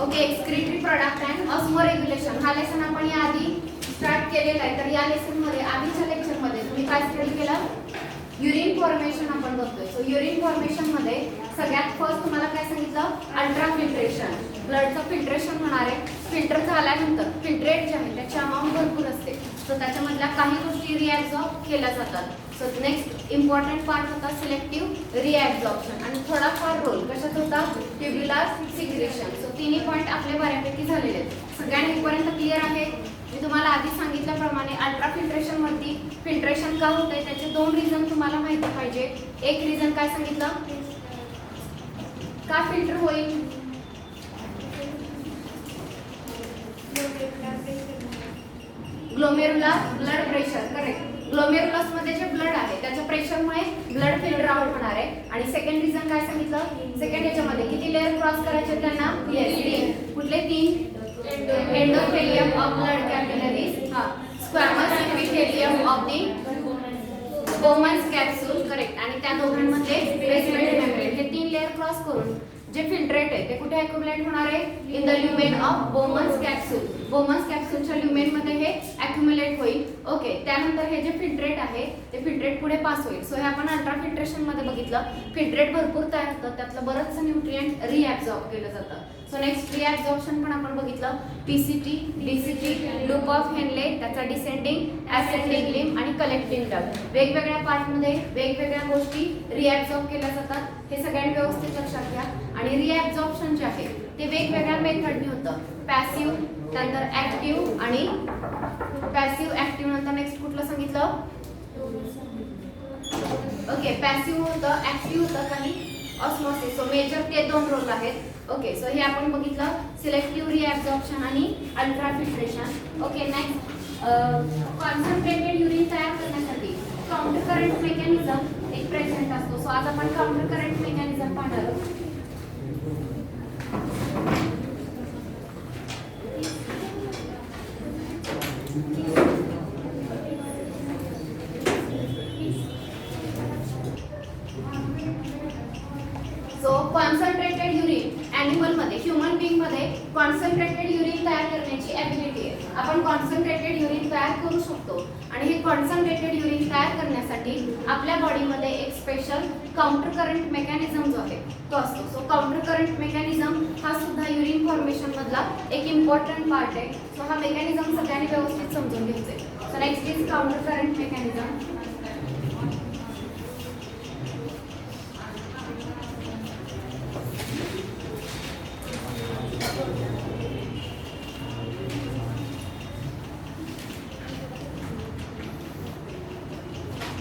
Okay, excretory product and ऑस्मोरेग्युलेशन हा lesson आपण याआधी स्टार्ट केलेला आहे. तर या लेसन मध्ये आधीच्या लेक्चर मध्ये तुम्ही काय स्टडी केलं? युरिन फॉर्मेशन आपण बघतोय. सो युरिन फॉर्मेशन मध्ये सगळ्यात फर्स्ट तुम्हाला काय सांगितलं? Ultra filtration. ब्लडचं फिल्ट्रेशन होणार आहे. फिल्टर झाल्यानंतर फिल्ट्रेट जे आहे त्याची अमाऊंट भरपूर असते. सो त्याच्यामधल्या काही गोष्टी रिॲब्झॉर्ब केल्या जातात. सो नेक्स्ट इम्पॉर्टंट पार्ट होता सिलेक्टिव्ह रिॲब्झॉर्प्शन आणि थोडाफार रोल कशात होता? Tubular secretion. सो तिन्ही पॉईंट आपले बऱ्यापैकी झालेले आहेत. सगळ्यांना इथपर्यंत क्लिअर आहे? मी तुम्हाला आधी सांगितल्याप्रमाणे अल्ट्रा फिल्ट्रेशन वरती फिल्ट्रेशन का होतंय त्याचे दोन रिझन तुम्हाला माहिती पाहिजे. एक रिझन काय सांगितलं? का फिल्टर होईल? Glomerular blood pressure. Correct. Glomerulus मध्ये जे ब्लड आहे त्याच्या प्रेशरमुळे ब्लड फिल्टर आउट होणार आहे. आणि सेकंड रिझन काय सांगितलं? सेकंड याच्यामध्ये किती लेअर क्रॉस करायचे त्यांना? येस, 3. कुठले 3? Endothelium of blood capillaries, squamous epithelium of the Bowman's capsule. Correct. आणि त्या दोघांमध्ये बेसमेंट मेम्ब्रेन. हे 3 लेअर क्रॉस करून जे फिल्ट्रेट आहे ते कुठे अॅक्युमुलेट होणार आहे? In the lumen of Bowman's capsule. Bowman's कॅप्सूलच्या ल्युमेन मध्ये हे अॅक्युमुलेट होईल. ओके. त्यानंतर हे जे फिल्ट्रेट आहे ते फिल्ट्रेट पुढे पास होईल. सो हे आपण अल्ट्रा फिल्ट्रेशन मध्ये बघितलं. फिल्ट्रेट भरपूर तयार होतं, त्यातलं बरंचसं न्यूट्रिएंट रिॲब्झॉर्ब केलं जातं. सो नेक्स्ट रिॲब्झॉर्प्शन पण आपण बघितलं. PCT, DCT, loop of Henley, त्याचा डिसेंडिंग, असेंडिंग लिम्ब आणि कलेक्टिंग डक्ट. वेगवेगळ्या पार्ट मध्ये वेगवेगळ्या गोष्टी रिॲब्झॉर्ब केल्या जातात. हे सगळ्यांनी व्यवस्थित लक्षात घ्या. आणि रिॲब्झॉर्प्शन जे आहे ते वेगवेगळ्या मेथडने होतं. पॅसिव्ह, त्यानंतर ऍक्टिव्ह आणि पॅसिव्ह ऍक्टिव्ह नंतर नेक्स्ट कुठलं सांगितलं? ओके. पॅसिव्ह होतं, ऍक्टिव्ह होतं काही ऑस्मोसिस. सो मेजर ते 2 रोल आहेत. ओके. सो हे आपण बघितलं सिलेक्टिव्ह रिॲब्झॉर्प्शन आणि ultra filtration. Okay. Next concentrated urine तयार करण्यासाठी काउंटर करंट मेकॅनिझम एक प्रेझेंट असतो. सो आज आपण काउंटर करंट मेकॅनिझम पाहणार आहोत. सो कॉन्सन्ट्रेटेड युरिन ॲनिमल मध्ये, ह्युमन बिंग मध्ये कॉन्सन्ट्रेटेड युरिन तयार करण्याची ॲबिलिटी आहे. आपण कॉन्सन्ट्रेटेड युरिन तयार करू शकतो. आणि हे कॉन्सन्ट्रेटेड युरिन तयार करण्यासाठी आपल्या बॉडीमध्ये एक स्पेशल काउंटर करंट मेकॅनिझम जो आहे तो असतो. सो काउंटर करंट मेकॅनिझम हा सुद्धा युरिन फॉर्मेशन मधला एक इम्पॉर्टंट पार्ट आहे. सो हा मेकॅनिझम सगळ्यांनी व्यवस्थित समजून घ्यायचा आहे. So next is counter current mechanism.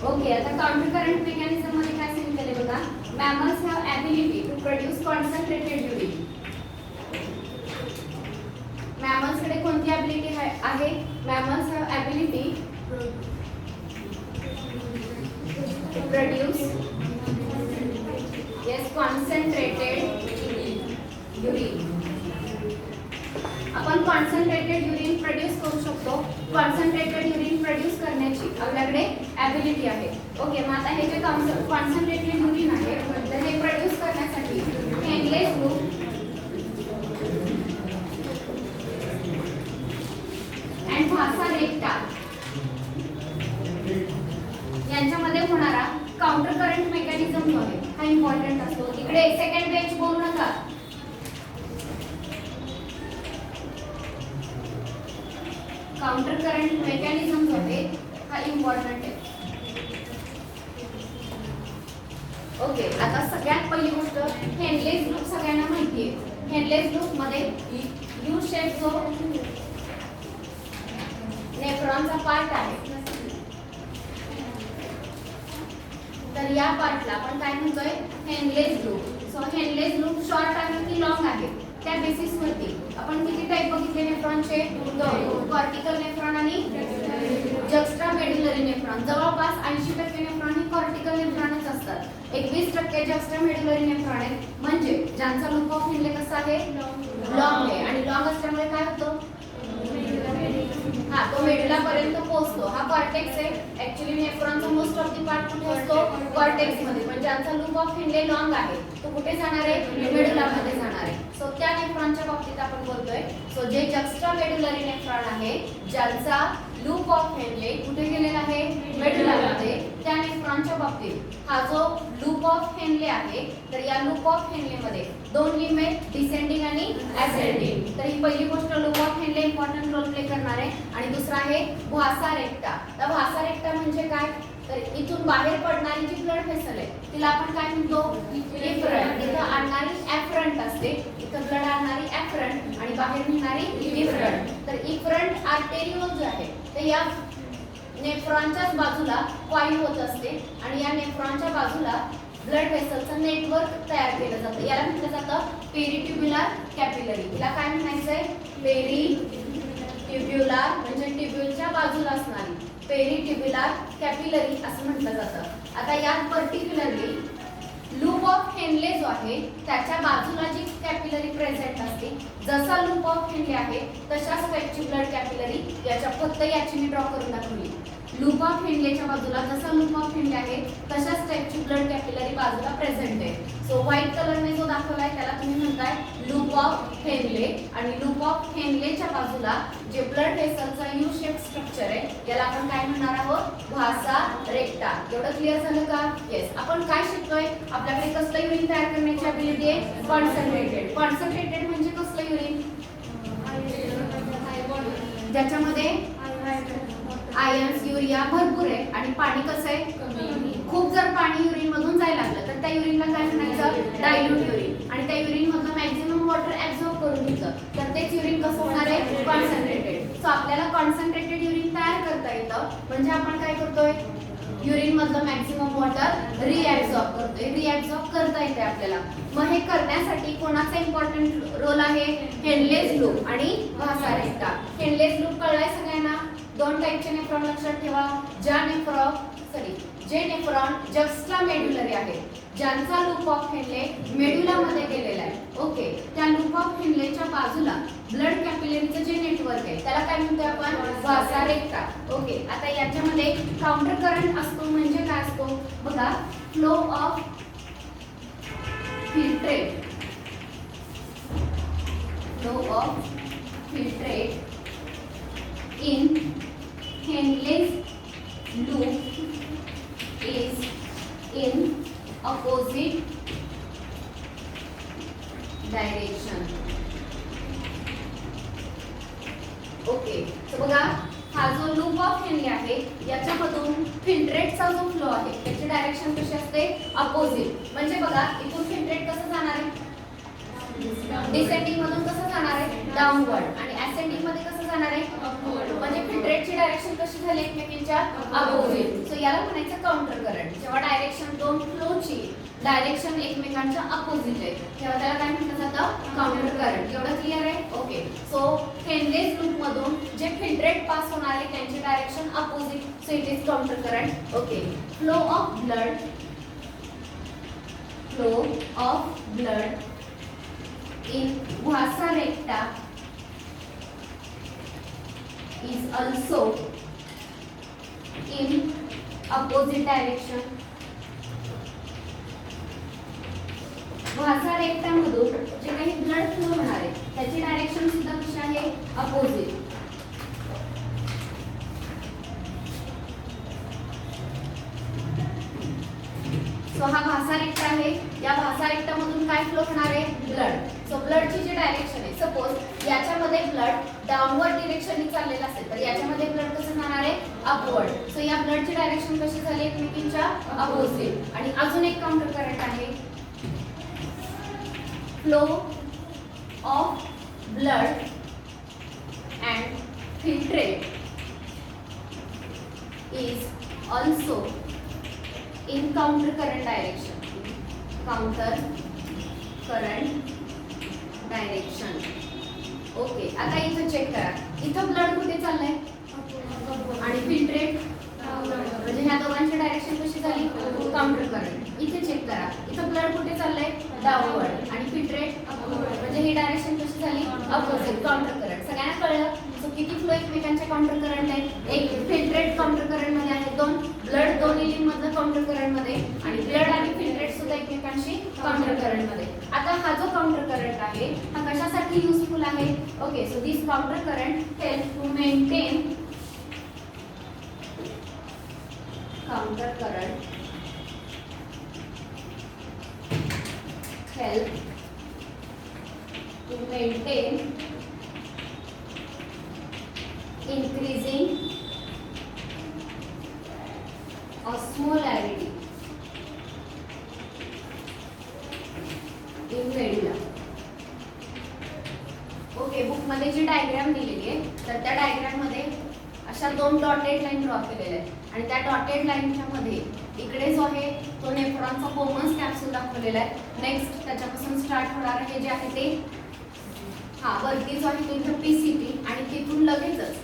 Okay. आता काउंटर करंट मेकॅनिझम मध्ये काय सांगितले बघा. Mammals have ability to produce concentrated urine. Mammals कडे कोणती ॲबिलिटी आहे? Mammals have ability to produce yes concentrated urine. आपण कॉन्सन्ट्रेटेड युरिन प्रोड्यूस करू शकतो. कॉन्सन्ट्रेटेड युरिन प्रोड्यूस करण्याची आपल्याकडे ॲबिलिटी आहे. ओके. मग आता हे जे कॉन्सन्ट्रेटेड युरिन आहे तर हे प्रोड्यूस करण्यासाठी हेनलेस लूप अँड व्हासा रेक्टा यांच्यामध्ये होणारा काउंटर करंट मेकॅनिझम जो आहे हा इम्पॉर्टंट असतो. इकडे सेकंड बेंच बोलू नका. काउंटर करंट मेकॅनिझम जो आहे हा इम्पॉर्टंट आहे. ओके. आता सगळ्यात पहिली गोष्ट हेनलेस लूप सगळ्यांना माहिती आहे. हेनलेस लूप मध्ये यू शेप जो नेफ्रॉनचा पार्ट आहे तर या पार्टला आपण काय म्हणतोय? Henle's loop. So Henle's loop short आहे की लॉंग आहे त्या बेसिस वरती आपण किती टाइप बघितले नेफ्रॉनचे? 2. कॉर्टिकल नेफ्रॉन आणि जक्स्ट्रा मेड्युलरी नेफ्रॉन. जवळपास 80% नेफ्रॉन हे कॉर्टिकल नेफ्रॉनच असतात. 21% जक्स्ट्रा मेड्युलरी नेफ्रॉन आहे. म्हणजे ज्यांचा लूप ऑफ हेनले कसा आहे? लॉंग आहे. आणि लॉंग असल्यामुळे काय होतं? हा तो मेडुला पर्यंत पोहोचतो. हा कॉर्टेक्स आहे. ऍक्च्युली नेफ्रॉनचा मोस्ट ऑफ दी पार्ट कुठे असतो? कॉर्टेक्स मध्ये. पण ज्यांचा लूप ऑफ हेनले लॉंग आहे तो कुठे जाणार आहे? मेडुला मध्ये जाणार आहे. सो त्या नेफ्रॉनच्या बाबतीत आपण बोलतोय. सो जे जक्स्ट्रा मेडुलरी नेफ्रॉन आहे ज्यांचा लूप ऑफ हेनले कुठे गेलेला आहे? मेडुला मध्ये. त्या नेफ्रॉनच्या बाबतीत हा जो लूप ऑफ हेनले आहे तर या लूप ऑफ हेनले मध्ये दोन लिंब आहेत, डिसेंडिंग आणि असेंडिंग. तर ही पहिली गोष्ट loop of Henle important role play करणार आहे. आणि दुसरा आहे भासा रेक्टा. तर भासा रेक्टा म्हणजे काय? तर इथून बाहेर पडणारी जी ब्लड व्हेसल आहे तिला आपण काय म्हणतो? इफ्रंट. इथं आणणारी एफ्रंट असते. इथं ब्लड आणणारी एफ्रंट आणि बाहेर निघणारी इफ्रंट. तर इफ्रंट आर्टेरिओल जे आहे तर या नेफ्रॉनच्याच बाजूला कॉईल होत असते आणि या नेफ्रॉनच्या बाजूला ब्लड व्हेसलचं नेटवर्क तयार केलं जातं. याला म्हटलं जातं पेरिट्युब्युलर कॅपिलरी. तिला काय म्हणायचंय? पेरिट्युब्युलर म्हणजे ट्युब्युलच्या बाजूला असणारी पेरिट्युब्युलर कॅपिलरी असं म्हटलं जातं. आता यात पर्टिक्युलरली लूप ऑफ हेनले जो आहे त्याच्या बाजूला जी कॅपिलरी प्रेझेंट असते, जसा लूप ऑफ हेनले आहे तशाच टाइपची ब्लड कॅपिलरी याच्या फक्त याची मी ड्रॉ करून दाखवली. लूप ऑफ हेनलेच्या बाजूला जसा लूप ऑफ हेनले आहे तशाच टाइपची ब्लड कॅपिलरी बाजूला प्रेझेंट आहे. सो व्हाईट कलरने जो दाखवलाय त्याला तुम्ही म्हणताय लूप ऑफ हेनले. आणि लूप ऑफ हेनलेच्या बाजूला जे ब्लड व्हेसलचा यू शेप स्ट्रक्चर आहे याला आपण काय म्हणणार आहोत? भासा रेक्टा. एवढं क्लिअर झालं का? येस. आपण काय शिकतोय? आपल्याकडे कसलं युरिन तयार करण्याची ॲबिलिटी आहे? कॉन्सन्ट्रेटेड. कॉन्सन्ट्रेटेड म्हणजे कसलं युरिन? ज्याच्यामध्ये आयन्स, युरिया भरपूर आहे आणि पाणी कसं आहे? खूप. जर पाणी युरिन मधून जायला लागलं तर त्या युरिनला काय म्हणायचं? Dilute urine. आणि त्या युरिन मधलं मॅक्झिमम वॉटर ऍब्झॉर्ब करून घेतं तर तेच युरिन कसं होणार आहे? कॉन्सन्ट्रेटेड. सो आपल्याला कॉन्सन्ट्रेटेड युरिन तयार करता येतं म्हणजे आपण काय करतोय? युरिन मधलं मॅक्झिमम वॉटर रिॲब्झॉर्ब करतोय. रिॲब्झॉर्ब करता येते आपल्याला. मग हे करण्यासाठी कोणाचा इम्पॉर्टंट रोल आहे? हेनलेज लूप आणि भासा रेक्टा. हेनलेज लूप कळलाय सगळ्यांना? दोन टाइपचे नेफ्रॉन लक्षात ठेवा. जे नेफ्रॉन जक्स्ट्रा मेडुलरी आहे ज्यांचा लूप ऑफ हेनले मेडुला मध्ये गेलेला आहे. ओके. त्या लूप ऑफ हेनलेच्या बाजूला ब्लड कॅपिलरीचं जे नेटवर्क आहे त्याला काय म्हणतोय आपण? भासा रेक्टा. ओके. आता याच्यामध्ये काउंटर करंट असतो म्हणजे काय असतो? बघा, flow of filtrate. Flow of filtrate in Henle's loop is in opposite direction. Okay. तर बघा, हा जो लूप ऑफ हेनले आहे याच्यामधून फिल्ट्रेटचा जो फ्लो आहे त्याची डायरेक्शन कशी असते? अपोजिट. म्हणजे बघा, इथून फिल्ट्रेट कसं जाणार आहे? डिसेंडिंग मधून कसं जाणार आहे? डाऊनवर्ड. आणि असेंडिंग मध्ये कसं जाणार आहे? अपवर्ड. म्हणजे फिल्ट्रेटची डायरेक्शन कशी झाली? एकमेकींच्या अपोजिट. सो याला म्हणायचं काउंटर करंट. जेव्हा डायरेक्शन दोन फ्लोची डायरेक्शन एकमेकांच्या अपोजिट आहे तेव्हा त्याला काय म्हटलं जातं? Counter current. एवढं क्लिअर आहे? ओके. सो हेनलेज लूप मधून जे फिल्ट्रेट पास होणार आहे त्यांची direction opposite. So it is counter current. Okay. Flow of blood in Vasa recta is also in opposite direction. Vasa recta मधून जे काही ब्लड फ्लो होणार आहे त्याची डायरेक्शन सुद्धा कशी आहे? अपोजिट. सो हा भासा रेक्टा आहे. या भासा रेक्टा मधून काय फ्लो होणार आहे? ब्लड. सो ब्लडची जी डायरेक्शन आहे, सपोज याच्यामध्ये ब्लड डाऊनवर्ड डिरेक्शनने चाललेला असेल तर याच्यामध्ये ब्लड कसं जाणार आहे? अपवर्ड. सो या ब्लडची डायरेक्शन कशी झाली? एकमेकींच्या अपोजिट. आणि अजून एक काउंटर करंट आहे. Flow of blood and filtrate is also in counter current direction. Counter current direction. Okay. आता इथं चेक करा. इथं ब्लड कुठे चाललंय? आणि फिल्ट्रेट म्हणजे ह्या दोघांची डायरेक्शन कशी झाली? Counter current. इथे चेक करा. इथं ब्लड कुठे चाललंय? डाऊनवर्ड. आणि फिल्ट्रेट म्हणजे ही डायरेक्शन कशी झाली? अपोजिट. Counter current. सगळ्यांना कळलं? सो किती फ्लो एकमेकांच्या काउंटर करंट आहे? एक फिल्ट्रेट काउंटर करंट मध्ये आहे, दोन ब्लड दोन्ही लिंब मधलं काउंटर करंट मध्ये, आणि ब्लड आणि फिल्ट्रेट सुद्धा एकमेकांशी काउंटर करंट मध्ये. आता हा जो काउंटर करंट आहे हा कशासाठी युजफुल आहे? Okay, so this counter current help to maintain counter current help to maintain increasing osmolarity in medulla. ओके, बुक मध्ये जी डायग्राम दिलेली आहे तर त्या डायग्राम मध्ये अशा दोन डॉटेड लाईन ड्रॉ केलेल्या आहेत आणि त्या डॉटेड लाईनच्या मध्ये इकडे जो आहे तो नेफ्रॉनचा बोमन्स कॅप्सूल दाखवलेला आहे. नेक्स्ट त्याच्यापासून स्टार्ट होणार हे जे आहे ते वरती जो आहे तो इथं पीसीटी आणि तिथून लगेचच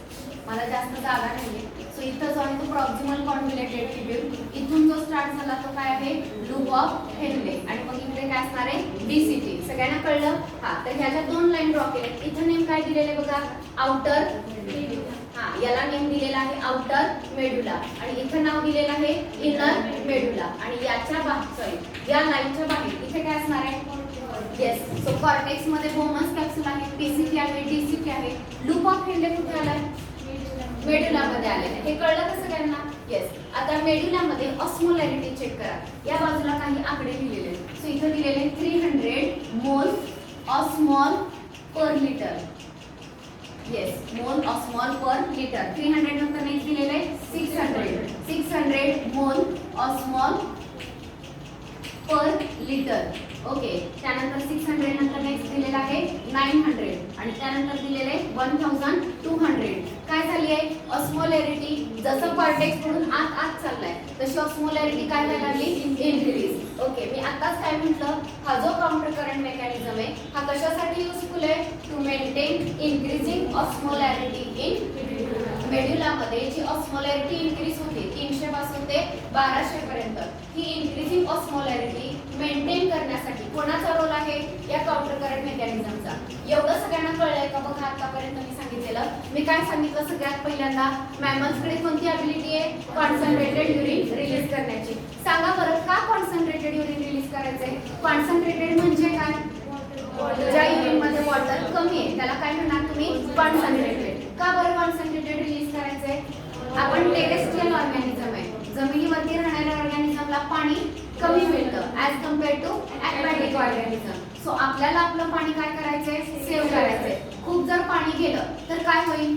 मला जास्त जागा नाहीये सो इथं जो आहे तो प्रॉक्सिमल कॉन्व्होल्युटेड ट्यूब्यूल, इथून जो स्टार्ट झाला तो काय आहे? लूप ऑफ हेनले, आणि मग इकडे काय असणार आहे? डीसीटी. सगळ्यांना कळलं? तर ह्या ज्या दोन लाईन ड्रॉ केल्या इथं नेम काय दिलेले बघा? आउटर, याला नेम दिलेला आहे आउटर मेडुला, आणि इथं नाव दिलेलं आहे इनर मेडुला, आणि याच्या बाहेर या लाईनच्या बाहेर इथे काय असणार आहे? येस, सो कॉर्टेक्स मध्ये बोमन्स कॅप्सूल आहे, पीसीटी आहे, डीसीटी आहे. लूप ऑफ हेनले कुठे आलाय? मेडुला मध्ये आलेलं आहे. हे कळलं का सगळ्यांना? येस. आता मेडुला मध्ये ऑस्मोलॅरिटी चेक करा. या बाजूला काही आकडे दिलेले आहेत. सो इथं दिलेले 300 मोल ऑस्मॉल पर लिटर. येस, मोल ऑस्मॉल पर लिटर. 300 नंतर नेक्स्ट दिलेले आहे 600 मोल ऑस्मॉल पर लिटर. ओके, त्यानंतर 600 नंतर नेक्स्ट दिलेला आहे 900 आणि त्यानंतर दिलेले 1200. काय झाली आहे? ऑस्मोलॅरिटी जसं कॉर्टेक्स कडून आत आत चाललाय तशी ऑस्मोलॅरिटी काय व्हायला लागली? इन्क्रीज. ओके, मी आताच काय म्हटलं? हा जो काउंटर करंट मेकॅनिझम आहे हा कशासाठी युजफुल आहे? To maintain increasing osmolarity in medulla मध्ये जी ऑस्मोलॅरिटी इन्क्रीज होते 300 पासून ते 1200 पर्यंत, ही इन्क्रीजिंग ऑस्मोलॅरिटी मेंटेन करण्यासाठी कोणाचा रोल आहे? या काउंटर करंट मेकॅनिझमचा. एवढं सगळ्यांना कळलंय का? बघा आतापर्यंत मी सांगितलेलं. मी काय सांगितलं? सगळ्यात पहिल्यांदा मॅमल्सकडे कोणती ॲबिलिटी आहे? कॉन्सन्ट्रेटेड युरिन रिलीज करण्याची. सांगा बरं, का कॉन्सन्ट्रेटेड युरिन रिलीज करायचंय? कॉन्सन्ट्रेटेड म्हणजे काय? ज्या युरिन मध्ये वॉटर कमी आहे त्याला काय म्हणणार तुम्ही? कॉन्सन्ट्रेटेड. का बरं कॉन्सन्ट्रेटेड रिलीज करायचंय? आपण टेरेस्ट्रियल ऑर्गॅनिझम आहे, जमिनीवरती राहणाऱ्या ऑर्गॅनिझमला पाणी कमी मिळतं as compare to aquatic organism. So आपल्याला आपलं पाणी काय करायचंय? सेव्ह करायचंय. खूप जर पाणी गेलं तर काय होईल?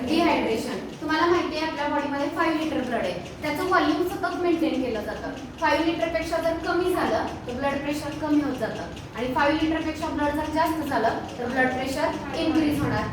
डिहायड्रेशन. तुम्हाला माहिती आहे आपल्या बॉडीमध्ये 5 लिटर ब्लड आहे, त्याचं व्हॉल्यूम सतत मेंटेन केलं जातं. 5 लिटर पेक्षा जर कमी झालं तर ब्लड प्रेशर कमी होत जातं, आणि 5 लिटर पेक्षा ब्लड जर जास्त झालं तर ब्लड प्रेशर इन्क्रीज होणार.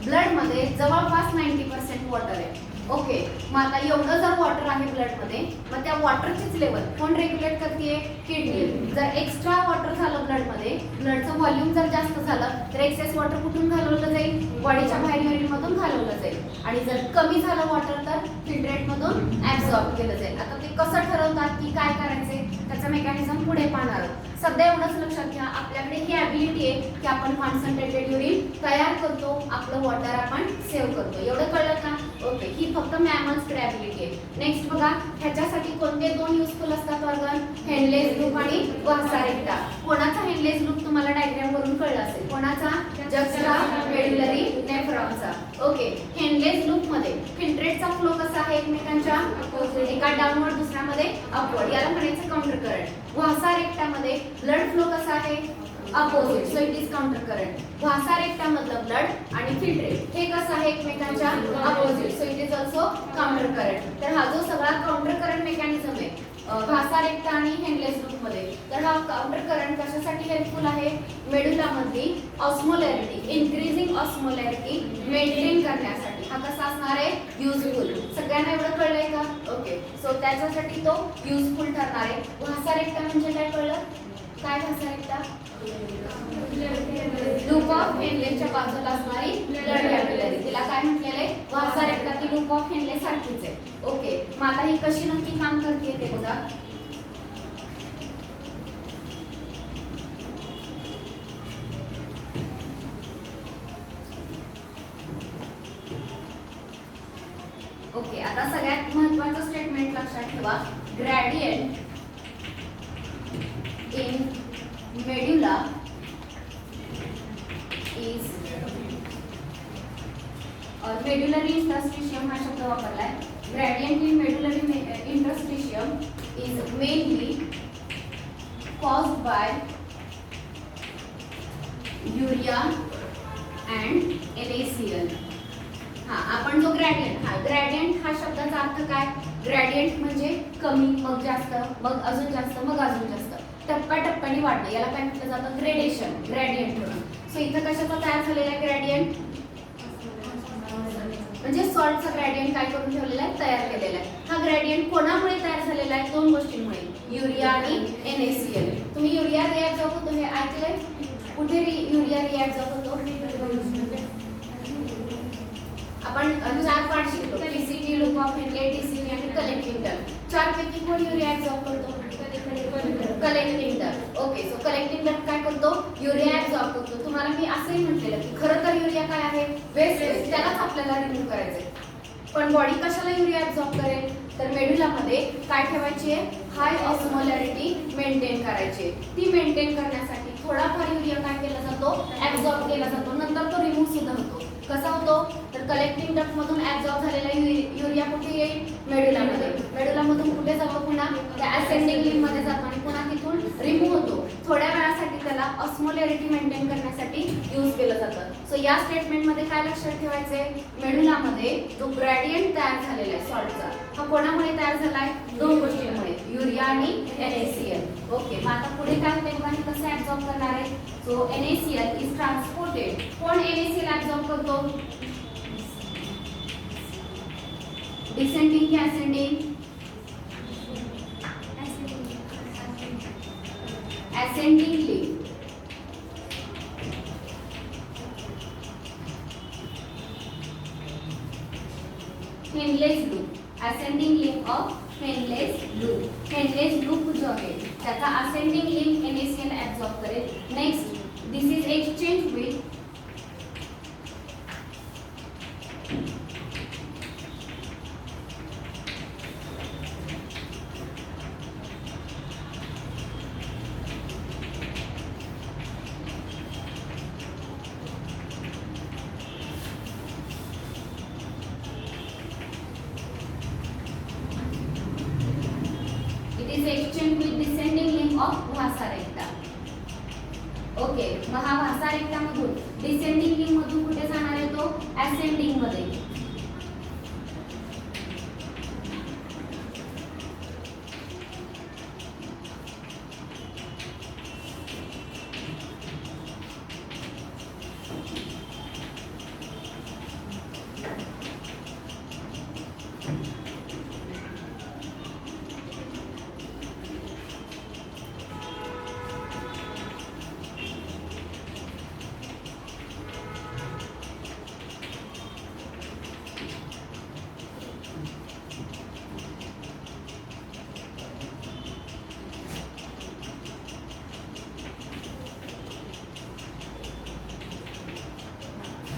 ब्लड मध्ये जवळपास 90% वॉटर आहे. ओके, मग आता एवढं जर वॉटर आहे ब्लड मध्ये, मग त्या वॉटरचीच लेवल कोण रेग्युलेट करते? किडनी. जर एक्स्ट्रा वॉटर झालं ब्लड मध्ये, ब्लडचं व्हॉल्यूम जर जास्त झालं तर एक्सेस वॉटर कुठून घालवलं जाईल? बॉडीच्या बाहेर युरिन मधून घालवलं जाईल, आणि जर कमी झालं वॉटर तर फिल्ट्रेट मधून ऍब्सॉर्ब केलं जाईल. आता ते कसं ठरवतात की काय करायचंय? त्याचा मेकॅनिझम पुढे पाहणार. सध्या एवढंच लक्षात घ्या, आपल्याकडे ही ॲबिलिटी आहे की आपण कॉन्सन्ट्रेटेड युरिन तयार करतो, आपलं वॉटर आपण सेव्ह करतो. एवढं कळलं का? ओके, ही फक्त मॅमल्सकडे ॲबिलिटी आहे. नेक्स्ट बघा, ह्याच्यासाठी कोणते दोन युजफुल असतात ऑर्गन? हेनलेस लूप आणि वासा रेक्टा. कोणाचा हेनलेस लूप तुम्हाला डायग्राम वरून कळलं असेल? कोणाचा? जस्ट्रा मेडुलरी नेफ्रॉनचा. ओके, हेनलेस लूप मध्ये फिल्ट्रेटचा फ्लो कसा आहे? एकमेकांच्या एका डाऊनवर्ड दुसऱ्यामध्ये अपवर्ड, याला म्हणायचं काउंटर करंट. वासा रेक्टामध्ये ब्लड फ्लो कसा आहे? Opposite, so it is counter current. वासा रेक्टा मधलं ब्लड आणि फिल्ट्रेट हे कसं आहे? एकमेकांच्या opposite, so it is also counter current. तर हा जो सगळा काउंटर करंट मेकॅनिझम आहे वासा रेक्टा आणि हेनलेस लूप मध्ये, तर हा काउंटर करंट कशासाठी हेल्पफुल आहे? मेडुला मधली ऑस्मोलॅरिटी, इन्क्रीजिंग ऑस्मोलॅरिटी मेंटेन करण्यासाठी. हा कसा असणार आहे? युजफुल. सगळ्यांना एवढं कळलंय का? ओके, सो त्याच्यासाठी तो युजफुल ठरणार आहे. वासा रेक्टा म्हणजे काय कळलं? काय वासा रेक्टा? लूप ऑफ हेनलेच्या बाजूला असणारी ब्लड कॅपिलरी, तिला काय म्हटलेलं आहे? वासा रेक्टा. ती लूप ऑफ हेनले सारखीच आहे. ओके, मग आता ही कशी नक्की काम करते ते बघा. महत्वाचं स्टेटमेंट लक्षात ठेवा, gradient in medulla is medullary interstitium हा शब्द वापरलाय. Gradient in medullary interstitium is mainly caused by urea and NaCl. हा आपण जो ग्रेडियंट हा शब्दाचा अर्थ काय, ग्रेडियंट म्हणजे कमी मग जास्त मग अजून जास्त मग अजून जास्त, टप्प्याटप्प्याने वाढणे, याला काय म्हटलं जातं, ग्रेडेशन, ग्रेडियंट म्हणून. सो इथं कशाचा तयार झालेला आहे ग्रेडियंट, म्हणजे सॉल्टचा ग्रेडियंट काय करून ठेवलेला आहे, तयार केलेला आहे. हा ग्रेडियंट कोणामुळे तयार झालेला आहे, दोन गोष्टींमुळे, युरिया आणि NaCl. तुम्ही युरिया रिॲब्सॉर्ब होतो हे ऐकलंय, कुठे युरिया रिॲब्सॉर्ब होतो, आपण 4 पार्ट शिकलो, PCT, loop of Henley, TCV आणि कलेक्टिंग टर्म. 4 पैकी कोण युरिया ऍब्सॉर्ब करतो, collecting term. Okay, so collecting term काय करतो, युरिया ऍब्सॉर्ब करतो. तुम्हाला मी असंही म्हटलेलं की खरं तर युरिया काय आहे, वेस्ट आहे, त्यालाच आपल्याला रिमूव्ह करायचंय. पण बॉडी कशाला युरिया ऍब्सॉर्ब करेल, तर मेडुलामध्ये काय ठेवायची आहे, हाय ऑस्मोलॅरिटी मेंटेन करायची. ती मेंटेन करण्यासाठी थोडाफार युरिया काय केला जातो, ऍब्सॉर्ब केला जातो, नंतर तो रिमूव्ह सुद्धा होतो. कसा होतो, तर कलेक्टिंग डक्ट मधून ऍब्सॉर्ब झालेला युरिया कुठे येईल, मेडुलामध्ये. मेडुलामधून कुठे जातो, पुन्हा त्या असेंडिंग लिम्ब मध्ये जातो आणि पुन्हा तिथून रिमूव्ह होतो. थोड्या वेळासाठी त्याला ऑस्मोलॅरिटी मेंटेन करण्यासाठी यूज केलं जातं. सो या स्टेटमेंट मध्ये काय लक्षात ठेवायचंय, मेडुलामध्ये जो ग्रेडियंट तयार झालेला आहे सॉल्टचा, हा कोणामुळे तयार झालाय, दोन गोष्टींमुळे, युरिया आणि NaCl. ओके, मग आता पुढे काय होते बघा, कसं ऍब्सॉर्ब करणार आहे. So NaCl is transported. कोण NaCl ऍब्सॉर्ब करतो, डिसेंडिंग की ascending, ascendingly. Henle's loop, ascending limb of Henle's loop. Henle's loop जो आहे त्याचा असेंडिंग लिंक NaCl ऍब्सॉर्ब करेल. Next, this is exchange with descending limb of vasa recta. Okay, मग हा व्हासा रेक्टा मधून डिसेंडिंग लिंक मधून कुठे जाणार आहे, तो असेंडिंग मध्ये.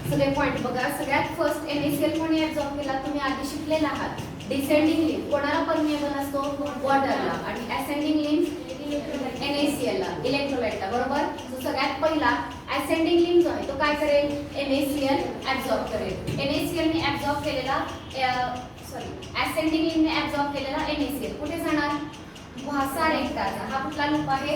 सगळे पॉइंट बघा. सगळ्यात फर्स्ट NaCl कोणी ऍब्सॉर्ब केला, तुम्ही आधी शिकलेला आहात. डिसेंडिंग लिंक कोणाला परमिएबल असतो, वॉटरला, आणि असेंडिंग लिंक NaCl ला, इलेक्ट्रोलाइटला, बरोबर. सो सगळ्यात पहिला असेंडिंग लिंक जो आहे तो काय करेल, NaCl ऍब्सॉर्ब करेल. NaCl ने ऍब्सॉर्ब केलेला असेंडिंग लिंक ने ऍब्सॉर्ब केलेला NaCl कुठे जाणार, व्हासा रेक्टाचा. हा कुठला लूप आहे,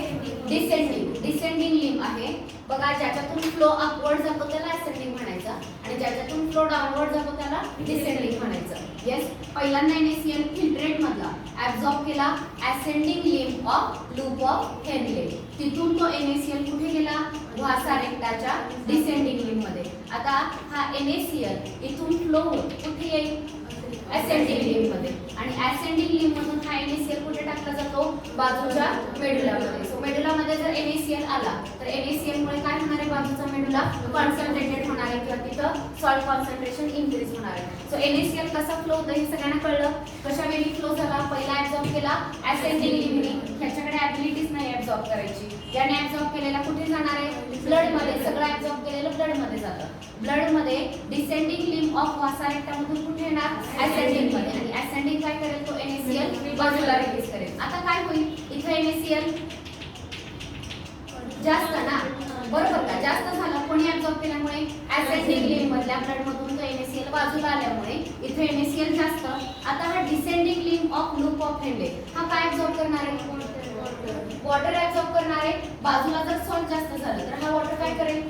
डिसेंडिंग लिंब आहे बघा. ज्याच्यातून फ्लो अपवर्ड जातो त्याला असेंडिंग म्हणायचं आणि ज्याच्यातून फ्लो डाऊनवर्ड जातो त्याला डिसेंडिंग म्हणायचं. येस, पहिल्यांदा NaCl फिल्ट्रेट मधला ऍब्सॉर्ब केला असेंडिंग लिंब ऑफ लूप ऑफ हेनले. तिथून तो NaCl कुठे गेला, व्हासा रेक्टाच्या डिसेंडिंग लिंब मध्ये. आता हा NaCl इथून फ्लो होत कुठे येईल, असेंडिंग लिंब मध्ये, आणि असेंडिंग लिंब मधून हा NaCl कुठे टाकला जातो, बाजूच्या मेडुलामध्ये. सो मेडुला मेडुलामध्ये जर NaCl आला तर NaCl मुळे काय होणार आहे, बाजूचा मेडुला कॉन्सन्ट्रेटेड होणार आहे किंवा तिथं सॉल्ट कॉन्सन्ट्रेशन इन्क्रीज होणार आहे. सो NaCl कसा फ्लो होतं हे सगळ्यांना कळलं. कशा वेळी फ्लो झाला, पहिला ऍब्सॉर्ब केला असेंडिंग लिम्फनी, ह्याच्याकडे ॲबिलिटीज नाही ऍब्सॉर्ब करायची. याने ऍब्सॉर्ब केलेला कुठे जाणार आहे, ब्लड मध्ये. सगळं ऍब्सॉर्ब केलेलं ब्लड मध्ये जातं. ब्लड मध्ये डिसेंडिंग लिम्फ ऑफ वासा रेक्टा मधून कुठे येणार, असेंडिंग मध्ये. आणि असेंडिंग काय करेल, तो NaCl बाजूला रिलीज करेल. आता काय होईल, इथे NaCl जास्त ना, बरोबर का, जास्त झालं. कोणी ऍब्सॉर्ब केल्यामुळे, असेंडिंग लिम्फ मधल्या ब्लड मधून तो NaCl बाजूला आल्यामुळे इथे NaCl जास्त. आता हा descending limb of loop of Henley हा काय ऍब्सॉर्ब करणार आहे, वॉटर ऍब्सॉर्ब करणार आहे. बाजूला जर सॉल्ट जास्त झालं तर हा वॉटर काय करेल,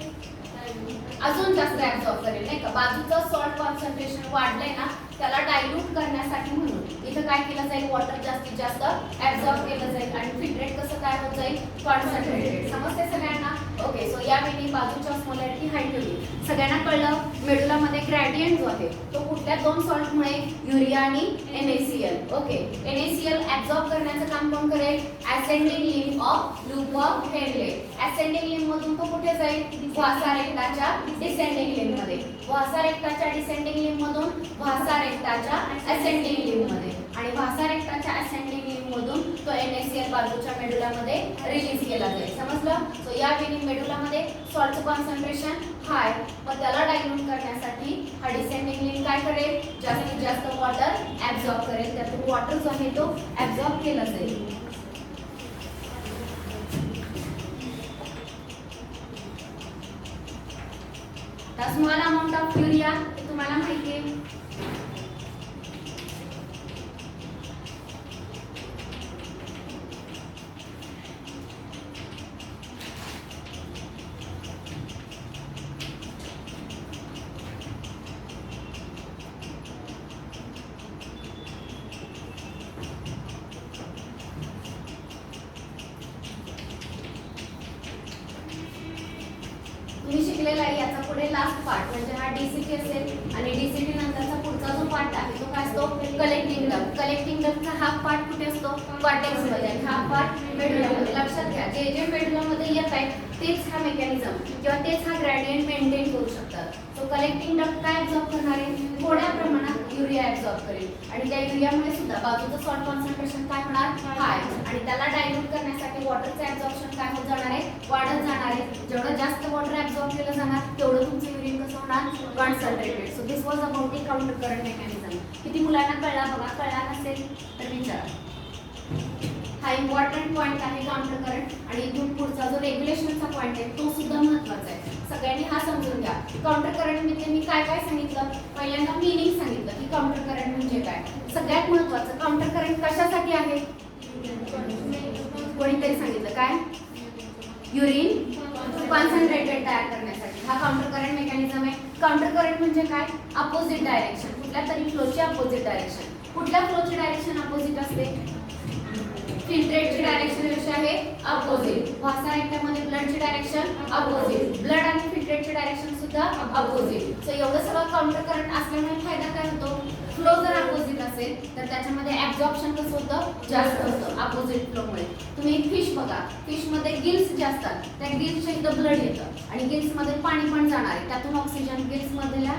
अजून जास्त ऍब्सॉर्ब करेल, नाही का. बाजूचं सॉल्ट कॉन्सन्ट्रेशन वाढलंय ना, त्याला डायल्यूट करण्यासाठी म्हणून इथं काय केलं जाईल, वॉटर जास्तीत जास्त ऍब्सॉर्ब केलं जाईल आणि फिल्ट्रेट कसं काय होत जाईल, कॉन्सन्ट्रेटेड. समजते सगळ्यांना? ओके. सो यावेळी बाजूच्या ऑस्मोलॅरिटी हाय ठेवली. सगळ्यांना कळलं. मेडुलामध्ये ग्रेडियंट जो आहे तो कुठल्या दोन सॉल्टमुळे, युरिया आणि NaCl. ओके. NaCl ऍब्सॉर्ब करण्याचं काम कोण करेल, ascending limb of loop of Henle. Ascending lymph मधून तो कुठे जाईल, वासा रेक्टाच्या डिसेंडिंग लिम्फ मध्ये. वासा रेक्टाच्या डिसेंडिंग लिम्फ मधून वासा रेक्टाच्या असेंडिंग लिम्फ मध्ये. आणि वासा रेक्टाच्या असेंडिंग लिम्फ मधून तो NaCl बाजूच्या मेडुलामध्ये रिलीज केला जाईल. समजलं? सो या वेळी मेडुलामध्ये सॉल्टचं कॉन्सन्ट्रेशन हाय, पण त्याला डायल्यूट करण्यासाठी हा डिसेंडिंग लिम्फ काय करेल, जास्तीत जास्त वॉटर ऍब्सॉर्ब करेल. त्यातून वॉटर जो आहे तो ऍब्सॉर्ब केला जाईल. स्मॉल अमाउंट ऑफ युरिया तुम्हाला माहिती आहे. तुम्ही शिकलेला आहे. याचा पुढे लास्ट पार्ट म्हणजे हा DCT असेल आणि DCT नंतरचा पुढचा जो पार्ट आहे तो काय असतो, कलेक्टिंग डक्ट. कलेक्टिंग डक्टचा हा पार्ट कुठे असतो, कॉर्टेक्स मध्ये. आणि हा पार्ट मेडुलामध्ये. लक्षात घ्या, जे जे मेडुलामध्ये येत आहे तेच हा मेकॅनिझम किंवा तेच हा ग्रेडियंट मेंटेन करू शकतात. सो कलेक्टिंग डक्ट काय ऍब्सॉर्ब करणार आहे, थोड्या प्रमाणात युरिया ऍब्सॉर्ब करेल. आणि त्या युरियामुळे सुद्धा बाजूचं सॉल्ट कॉन्सन्ट्रेशन काय होणार, हाय. आणि त्याला डायल्यूट करण्यासाठी वॉटरचं ऍब्सॉर्प्शन काय होत जाणार आहे, वाढत जाणार आहे. जेवढं जास्त वॉटर ऍब्सॉर्ब केलं जाणार तेवढं तुमचं युरिन कसं होणार, concentrated. So this was about the counter current mechanism. किती मुलांना कळला बघा, कळला नसेल तर विचारा. हा इम्पॉर्टंट पॉइंट आहे काउंटर करंट. आणि इथून पुढचा जो रेग्युलेशनचा पॉइंट आहे तो सुद्धा महत्त्वाचा आहे. सगळ्यांनी हा समजून घ्या. काउंटर करंट मध्ये मी काय काय सांगितलं, पहिल्यांदा मीनिंग सांगितलं की काउंटर करंट म्हणजे काय. सगळ्यात महत्त्वाचं, काउंटर करंट कशासाठी आहे, कोणीतरी सांगितलं काय, युरिन कॉन्सन्ट्रेटेड तयार करण्यासाठी. हा काउंटर करंट मेकॅनिझम आहे. काउंटर करंट म्हणजे काय, अपोजिट डायरेक्शन. कुठल्या तरी फ्लोची अपोजिट डायरेक्शन. कुठल्या फ्लोची डायरेक्शन अपोजिट असते, फिल्ट्रेटची डायरेक्शन कशी आहे, अपोजिट. वासा रेक्टामध्ये ब्लडची डायरेक्शन अपोजिट. ब्लड आणि फिल्ट्रेटची डायरेक्शन सुद्धा अपोजिट. सो एवढं सगळं काउंटर करंट असल्यामुळे फायदा काय होतो, फ्लो जर अपोजिट असेल तर त्याच्यामध्ये ऍब्सॉर्प्शन कसं होतं, जास्त होतं अपोजिट फ्लोमुळे. तुम्ही फिश बघा, फिश मध्ये गिल्स जे असतात त्या गिल्सच्या इथं ब्लड येतं आणि गिल्स मध्ये पाणी पण जाणार आहे. त्यातून ऑक्सिजन, गिल्स मधल्या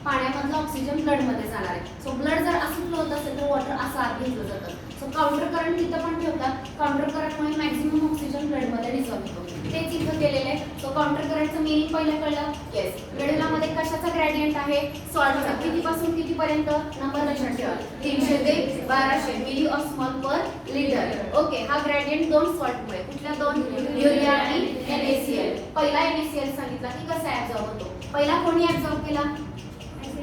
पाण्यामधलं ऑक्सिजन ब्लड मध्ये जाणार आहे. सो ब्लड जर असं फ्लो होत असेल तर वॉटर असं आत घेतलं जातं. सो काउंटर करंट तिथं पण ठेवतात. काउंटर करंटमुळे मॅक्झिमम ऑक्सिजन ब्लड मध्ये डिसॉल्व होतो. तेच इथं केलेलं आहे. सो काउंटर करंटचं मीनिंग पहिलं कळलं. येस, मेडुलामध्ये कशाचा ग्रेडियंट आहे, सॉल्टचा. कितीपासून कितीपर्यंत, नंबर लक्षात ठेवा, 300 ते 1200 मिली ऑस्मॉल पर लिटर. ओके. हा ग्रेडियंट दोन सॉल्टमुळे, कुठल्या दोन, युरिया आणि NaCl. पहिला NaCl सांगितला की कसा ऍब्सॉर्ब होतो. पहिला कोणी ऍब्सॉर्ब केला,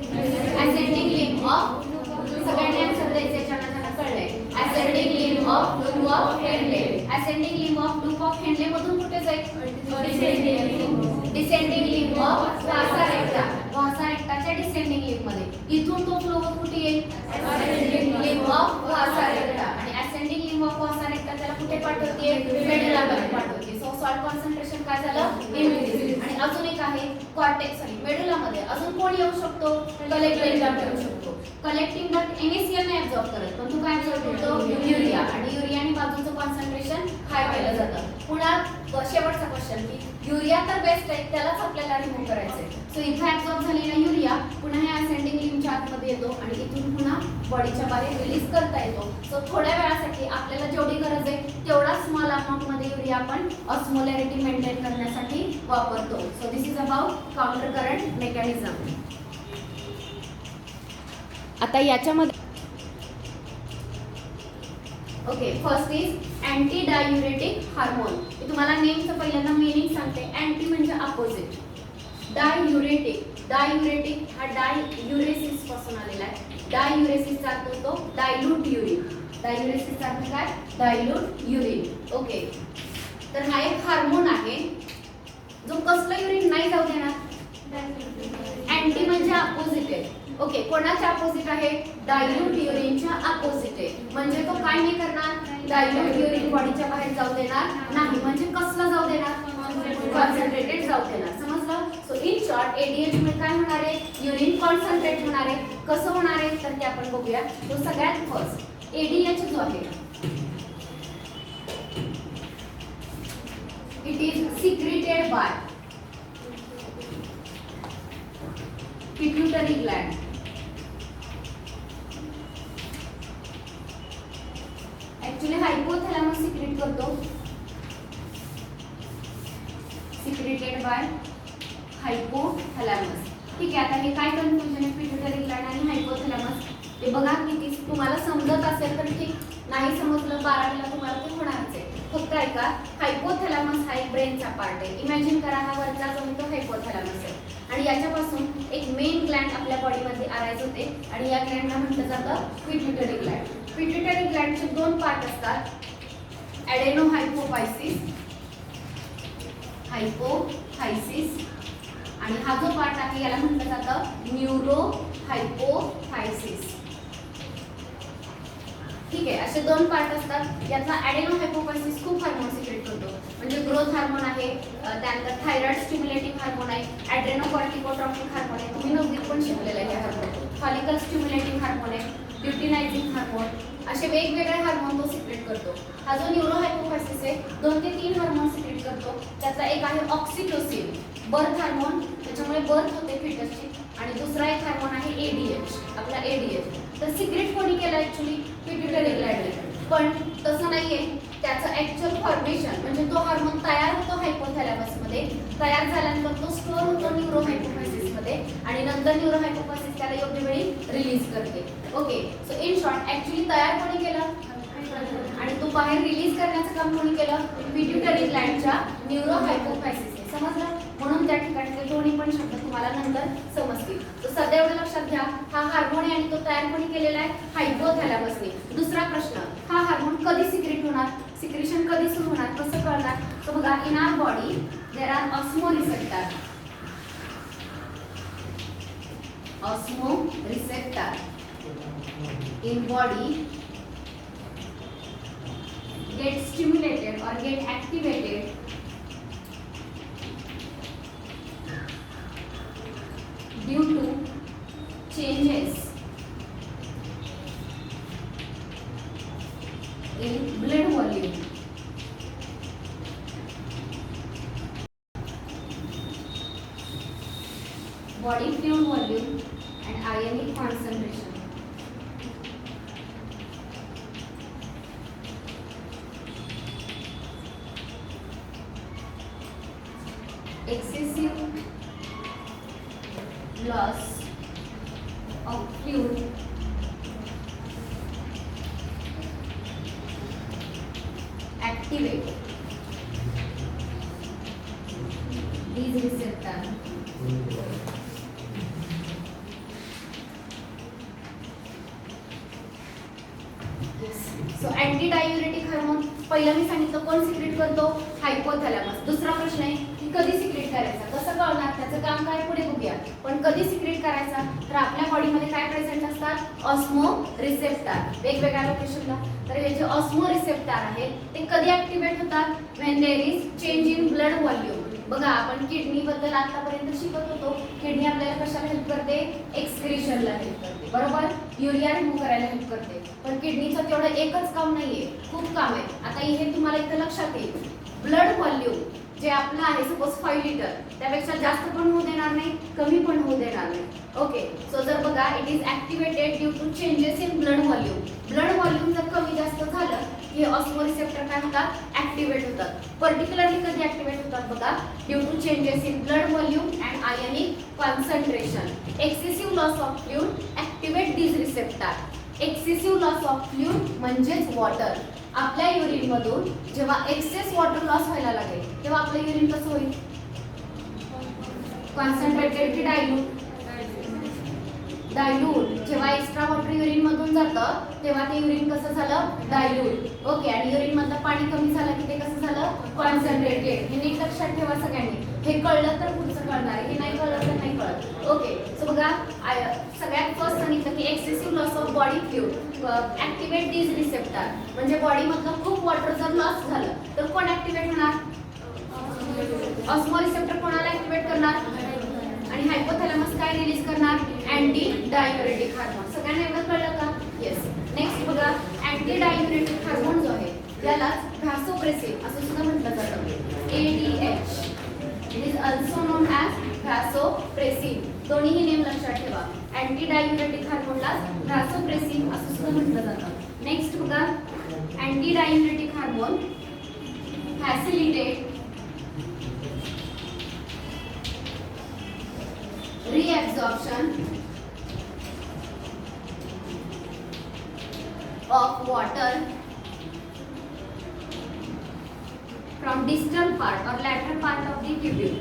असेंडिंग लिम्फ ऑफ, सगळ्यांनी आन्सर द्यायचे, ज्यांना कळलंय. Ascending limb of loop of Henle. Ascending limb of loop of Henle मधून कुठे जाईल, descending limb of vasa recta. Vasa रेक्टाच्या डिसेंडिंग लिम्फ मध्ये. इथून तो फ्लो कुठे येईल, ascending limb of vasa recta. आणि ascending limb of vasa recta त्याला कुठे पाठवते, मेडुलामध्ये पाठवते. सो सॉल्ट कॉन्सन्ट्रेशन काय झालं, इन्क्रीज. आणि अजून एक आहे कॉर्टेक्स, मेडुलामध्ये अजून कोण येऊ शकतो, कलेक्टिंग डक्ट येऊ शकतो. कलेक्टिंग डक्ट NaCl ने ऍब्सॉर्ब करत, पण तू काय ऍब्सॉर्ब करतो, युरिया. आणि युरियाने बाजूचं कॉन्सन्ट्रेशन हाय केलं जातं. पुन्हा शेवटचा क्वेश्चन की युरिया तर बेस्ट आहे, त्यालाच आपल्याला रिमूव्ह करायचं आहे. सो इथे ऍब्सॉर्ब झालेला युरिया पुन्हा हे असेंडिंग लिंबच्या आतमध्ये येतो आणि इथून पुन्हा बॉडीच्या बाहेर रिलीज करता येतो. सो थोड्या वेळासाठी आपल्याला जेवढी गरज आहे तेवढा स्मॉल अमाऊंटमध्ये युरिया आपण ऑस्मोलॅरिटी मेंटेन करण्यासाठी वापरतो. So this is about counter current mechanism. आता याच्यामध्ये okay, first is anti diuretic hormone. मी तुम्हाला नेमचं पहिल्यांदा मिनिंग सांगते. अँटी म्हणजे अपोजिट, डायुरेटिक, डायुरेटिक हा डाययुरेसिस पासून आलेला आहे. डाययुरेसिसचा अर्थ होतो डायल्यूट युरिन. डाययुरेसिसचा अर्थ काय? Dilute urine. ओके, तर हा एक हार्मोन आहे जो कसलं युरिन नाही जाऊ देणार. अँटी म्हणजे अपोजिट आहे. ओके, कोणाच्या अपोजिट आहे? डायल्यूट युरिनच्या अपोजिट आहे. म्हणजे तो काय नाही करणार? डायल्यूट युरिन बॉडीच्या बाहेर जाऊ देणार नाही. म्हणजे कसला जाऊ देणार? कॉन्सन्ट्रेटेड जाऊ देणार. समजलं? सो इन शॉर्ट एडीएच मध्ये काय होणार आहे? युरिन कॉन्सन्ट्रेट होणार आहे. कसं होणार आहे तर ते आपण बघूया. तो सगळ्यात फर्स्ट एडीएच जो आहे it is secreted by pituitary gland. Actually hypothalamus secrete करतो. Secreted by hypothalamus. ठीक आहे, आता हे काय कन्फ्युजन आहे पिट्यूटरी ग्लॅंड आणि हायपोथॅलॅमस ते बघा. किती तुम्हाला समजत असेल तर ठीक, नाही समजलं 12वीला तुम्हाला ते होणारच आहे. फक्त ऐका, हायपोथॅलॅमस हा एक ब्रेनचा पार्ट आहे. इमॅजिन करा हा वरचा जो तो हायपोथॅलॅमस आहे आणि याच्यापासून एक मेन ग्लँड आपल्या बॉडीमध्ये अराइज होते आणि या ग्लँडला म्हटलं जातं पिट्यूटरी ग्लँड. पिट्यूटरी ग्लँडचे दोन पार्ट असतात, ॲडेनोहायपोफायसिस, हायपोफायसिस, आणि हा जो पार्ट आहे याला म्हटलं जातं न्यूरोहायपोफायसिस. ठीक आहे, असे दोन पार्ट असतात. यातला ॲडेनोहायपोफायसिस खूप हार्मोन सिक्रेट करतो. म्हणजे ग्रोथ हार्मोन आहे, त्यानंतर थायरॉइड स्टिम्युलेटिंग हार्मोन आहे, ॲड्रेनोकॉर्टिकोट्रॉपिक हार्मोन आहे, तुम्ही 9वीत पण शिकलेलं आहे हे हार्मोन. फॉलिकल स्टिम्युलेटिंग हार्मोन आहे, ल्युटिनायझिंग हार्मोन, असे वेगवेगळे हार्मोन तो सिक्रेट करतो. हा जो न्यूरोहायपोफायसिस आहे 2 ते 3 हार्मोन सिक्रेट करतो. त्यातला एक आहे ऑक्सिटोसिन, बर्थ हार्मोन, त्याच्यामुळे बर्थ होते फिटसची. आणि दुसरा एक हार्मोन आहे एडीएच, आपला एडीएच. तर सिक्रेट कोणी केला ऍक्च्युली? पिट्यूटरी ग्लँडने. पण तसं नाहीये, त्याचं ऍक्च्युअल फॉर्मेशन म्हणजे तो हार्मोन तयार होतो हायपोथॅलॅमस मध्ये, तयार झाल्यानंतर तो स्टोअर होतो न्यूरोहायपोफायसिस मध्ये आणि नंतर न्यूरोहायपोफायसिस त्याला योग्य वेळी रिलीज करते. Okay, so in short actually तयार कोणी केलं आणि तो बाहेर रिलीज करण्याचं काम कोणी केलं? पिट्यूटरी ग्लँडच्या न्यूरोहायपोफायसिस. समजलं? म्हणून त्या ठिकाणी ते दोन्ही पण शब्द तुम्हाला नंतर समजतील. तर सध्या एवढं लक्षात घ्या, हा हार्मोन आहे आणि तो तयार कोणी केलेला आहे? हायपोथॅलॅमसने. दुसरा प्रश्न, हा हार्मोन कधी सिक्रेट होणार? सिक्रेशन कधी सुरू होणार? कसं कळणार? तर बघा, in our body there are osmoreceptor. Osmoreceptor in body get stimulated or get activated due to changes in blood volume. Body fluid volume and ionic concentration. Excessive loss of fluid activate these receptors. So anti diuretic hormone पहिला मी सांगितलं कोण secret करतो? Hypothalamus. दुसरा प्रश्न आहे की कधी secret करायचा? कसं कळणार? त्याचं काम काय पुढे बघूया. पण कधी सिक्रेट करायचा? तर आपल्या बॉडीमध्ये काय प्रेझेंट असतात? ऑस्मो रिसेप्टर वेगवेगळ्या लोकेशनला. तर हे जे ऑस्मो रिसेप्टर आहेत ते कधी ऍक्टिव्हेट होतात? When there is change in blood volume. बघा, आपण किडनी बद्दल आतापर्यंत शिकत होतो. किडनी आपल्याला कशाला हेल्प करते? एक्सक्रिशनला हेल्प करते, बरोबर? युरिया रिमूव्ह करायला हेल्प करते. पण किडनीचं तेवढं एकच काम नाहीये, खूप काम आहे. आता हे तुम्हाला इथं लक्षात येईल. ब्लड व्हॉल्यूम जे आपलं आहे सपोज 5 लिटर त्यापेक्षा जास्त पण होऊ देणार नाही, कमी पण होऊ देणार नाही. ओके, सो जर बघा it is activated due to changes in blood volume. Blood volume जर कमी जास्त झालं की ऑस्मोरिसेप्टर काय होतात, ऍक्टिव्हेट होतात. पर्टिक्युलरली कधी ऍक्टिव्हेट होतात बघा, due to changes in blood volume and ionic concentration. Excessive loss of fluid activate this receptor. Excessive loss of fluid म्हणजेच वॉटर. आपल्या युरिन मधून जेव्हा एक्सेस वॉटर लॉस व्हायला लागेल तेव्हा आपलं युरिन कसं होईल, कॉन्सन्ट्रेटेड की डायल्यूट. डायल्यूट. जेव्हा एक्स्ट्रा वॉटर युरिन मधून जातं तेव्हा ते युरिन कसं झालं, डायल्यूट. ओके, आणि युरिन मधलं पाणी कमी झालं की ते कसं झालं, कॉन्सन्ट्रेटेड. हे नीट लक्षात ठेवा सगळ्यांनी. हे कळलं तर पुढचं कळणार, हे नाही कळलं तर नाही कळत. ओके, सो बघा सगळ्यात फर्स्ट सांगितलं की excessive loss of body fluid activate this receptor. म्हणजे बॉडी मधलं खूप वॉटर जर लॉस झालं तर कोण ऍक्टिव्हेट होणार, ऑस्मोरिसेप्टर कोणाला ऍक्टिव्हेट करणार, आणि हायपोथॅलॅमस काय रिलीज करणार, अँटी डायुरेटिक हार्मोन. सगळ्यांना एवढं कळलं का? येस. नेक्स्ट बघा, अँटी डायुरेटिक हार्मोन जो आहे त्यालाच व्हॅसोप्रेसिन असं सुद्धा म्हटलं जातं, ADH. It is also known as vasopressin. दोन्हीही नेम लक्षात ठेवा. अँटी डायुरेटिक हार्मोनला व्हॅसोप्रेसिन असं सुद्धा म्हटलं जातं. नेक्स्ट बघा, anti diuretic hormone facilitate reabsorption of water from distal part or lateral part of the tubule.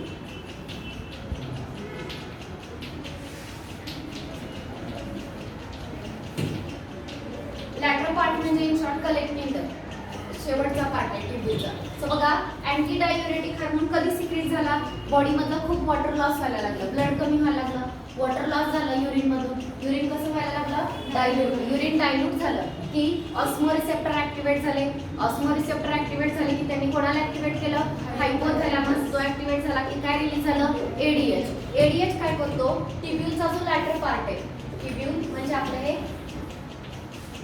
Lateral part म्हणजे in short collecting the शेवटचा पार्ट आहे ट्यूब्यूलचा. सो बघा, अँटी डायुरेटिक हार्मोन कधी सिक्रेट झाला, बॉडी मधलं खूप वॉटर लॉस व्हायला लागलं, ब्लड कमी व्हायला लागलं, वॉटर लॉस झालं युरिन मधून. युरिन कसं व्हायला लागलं, डायल्यूट. युरिन डायल्यूट झालं की ऑस्मोरिसेप्टर ऍक्टिव्हेट झाले. ऑस्मोरिसेप्टर ऍक्टिव्हेट झाले की त्यांनी कोणाला ऍक्टिव्हेट केलं, हायपोथॅलॅमस. जो ऍक्टिव्हेट झाला की काय रिलीज झालं, ADH. ADH काय करतो, ट्यूब्यूलचा जो लॅटर पार्ट आहे, ट्यूब्यूल म्हणजे आपलं हे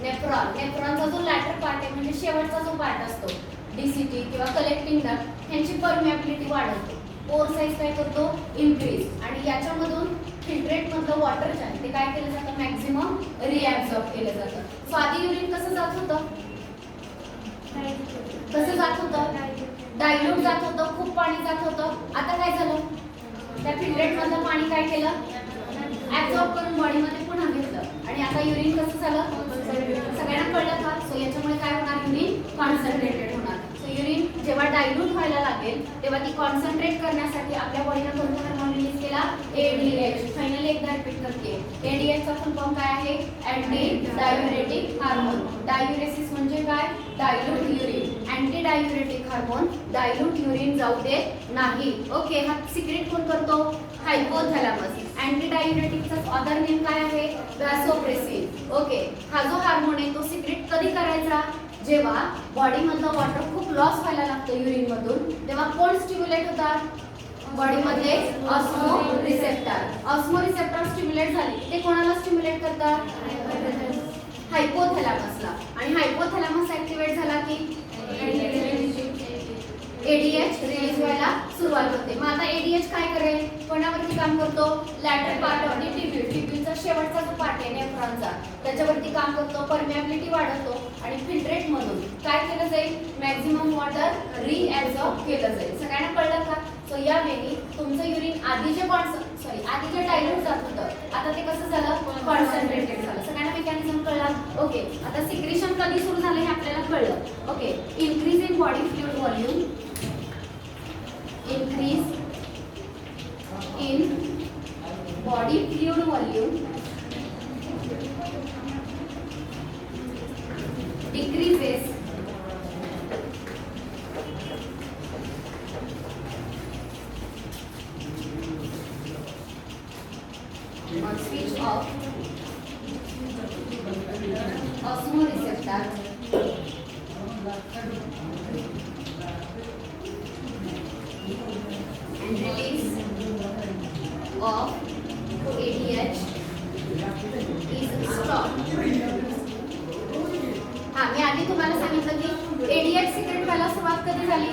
नेफ्रॉन. नेफ्रॉनचा जो लॅटर पार्ट आहे म्हणजे शेवटचा जो पार्ट असतो, DCT किंवा कलेक्टिंग डक्ट, ह्यांची परमिएबिलिटी वाढवतो. पोर साईज काय करतो, इन्क्रीज. आणि याच्यामधून फिल्ट्रेट मधलं वॉटर जे आहे ते काय केलं जातं, मॅक्झिमम रिॲब्सॉर्ब केलं जातं. सो आधी युरिन कसं जात होतं, कसं जात होतं, डायल्यूट जात होतं, खूप पाणी जात होतं. आता काय झालं, त्या फिल्ट्रेट मधलं पाणी काय केलं, ऍब्सॉर्ब करून बॉडीमध्ये पुन्हा घेतलं. आणि आता युरिन कसं झालं, सगळ्यांना कळलं का? सो याच्यामुळे काय होणार, युरिन कॉन्सन्ट्रेटेड होणार. सो युरिन जेव्हा डायल्यूट व्हायला लागेल तेव्हा ती कॉन्सन्ट्रेट करण्यासाठी आपल्या बॉडीनं कोणता हार्मोन रिलीज केला, ADH. फायनली एकदा रिपीट करते, ADH चा फुल फॉर्म काय आहे, अँटी डायुरेटिक हार्मोन. डायुरेसिस म्हणजे काय, dilute urine. Anti diuretic hormone dilute urine जाऊ देत नाही. ओके, हा सिक्रेट कोण करतो, हायपोथॅलॅमस. अँटी डायुरेटिकचा अदर नेम काय आहे, व्हॅसोप्रेसिन. ओके, हा जो हार्मोन आहे तो सिक्रेट कधी करायचा, जेव्हा बॉडी मधलं वॉटर खूप लॉस व्हायला लागतं युरिन मधून, तेव्हा कोण स्टिम्युलेट होतात, बॉडी मध्ये ऑस्मोरिसेप्टर. ऑस्मोरिसेप्टर स्टिम्युलेट झाले ते कोणाला स्टिम्युलेट करतात, हायपोथॅलॅमसला. आणि हायपोथॅलॅमस ऍक्टिव्हेट झाला की ADH रिलीज व्हायला सुरुवात होते. मग आता ADH काय करेल, कोणावरती काम करतो, later part of the tubule. ट्यूब्यूलचा शेवटचा जो पार्ट आहे नेफ्रॉनचा त्याच्यावरती काम करतो, परमिएबिलिटी वाढवतो. आणि फिल्ट्रेट मधून काय केलं जाईल, मॅक्झिमम वॉटर रिॲब्सॉर्ब केलं जाईल. सगळ्यांना कळलं का? सो या वेळी तुमचं युरिन आधी जे डायल्यूट जात होतं आता ते कसं झालं, कॉन्सन्ट्रेटेड झालं. सगळ्यांना मेकॅनिझम कळला. ओके, आता सिक्रेशन कधी सुरू झालं हे आपल्याला कळलं. Okay, increase in body fluid volume, increase in body fluid volume, decreases on switch off osmoreceptor and release of ADH is stopped. हा, मी आधी तुम्हाला सांगितलं की ADH सिक्रेट व्हायला सुरुवात कधी झाली,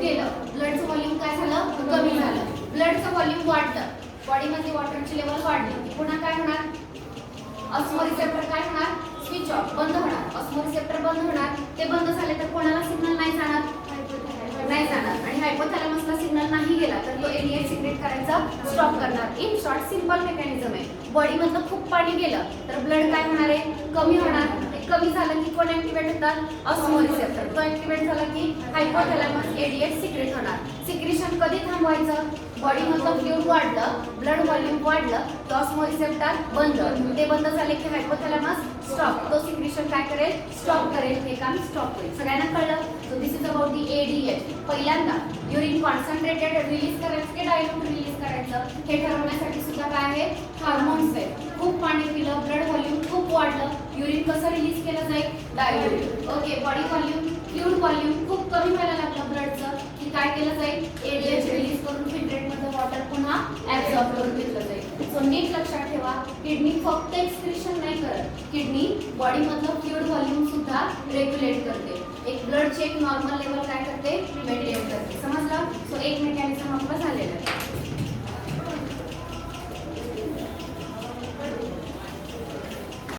केलं, ब्लडचं व्हॉल्यूम काय झालं, कमी झालं. ब्लडचं व्हॉल्यूम वाढलं, बॉडीमध्ये वॉटरची लेवल वाढली की पुन्हा काय होणार, ऑस्मो रिसेप्टर काय होणार, स्विच ऑफ, बंद होणार. ऑस्मो रिसेप्टर बंद होणार, ते बंद झाले तर कोणाला सिग्नल नाही जाणार, नाही जाणार. आणि हायपोथॅलॅमसला सिग्नल नाही गेला तर तो एडीएच सिक्रेट करायचा स्टॉप करणार. इन शॉर्ट सिंपल मेकॅनिझम आहे. बॉडीमधलं खूप पाणी गेलं तर ब्लड काय होणार आहे, कमी होणार. ते कमी झालं की कोण ऍक्टिव्हेट होतात, ऑस्मो रिसेप्टर. तो ऍक्टिव्हेट झाला की हायपोथॅलॅमस एडीएच सिक्रेट होणार. सिक्रेशन कधी थांबवायचं, बॉडीमधलं फ्लुइड वाढलं, ब्लड व्हॉल्यूम वाढलं की ऑस्मो रिसेप्टर बंद. ते बंद झाले की हायपोथॅलॅमस स्टॉप, तो सिक्रेशन काय करेल, स्टॉप करेल. हे काम स्टॉप होईल. सगळ्यांना कळलं. So this is about the ADH. पहिल्यांदा युरिन कॉन्सन्ट्रेटेड रिलीज करायचं की डायल्यूट रिलीज करायचं हे ठरवण्यासाठी सुद्धा काय आहे, हार्मोन्स आहेत. खूप पाणी पिलं, ब्लड व्हॉल्यूम खूप वाढलं, युरिन कसं रिलीज केलं जाईल, dilute. Okay, body volume, fluid volume खूप कमी व्हायला लागलं ब्लडचं की काय केलं जाईल, एडीएच रिलीज करून फिल्ट्रेटमधलं वॉटर पुन्हा ऍब्सॉर्ब करून घेतलं जाईल. सो नीट लक्षात ठेवा, किडनी फक्त एक्सक्रीशन नाही करत, किडनी बॉडीमधलं फ्लुइड व्हॉल्यूम सुद्धा रेग्युलेट करते. एक ब्लड चेक नॉर्मल लेवल काय करते, मेंटेन करते. समजलं. सो एक मेकॅनिझम आपलं झालेलं आहे.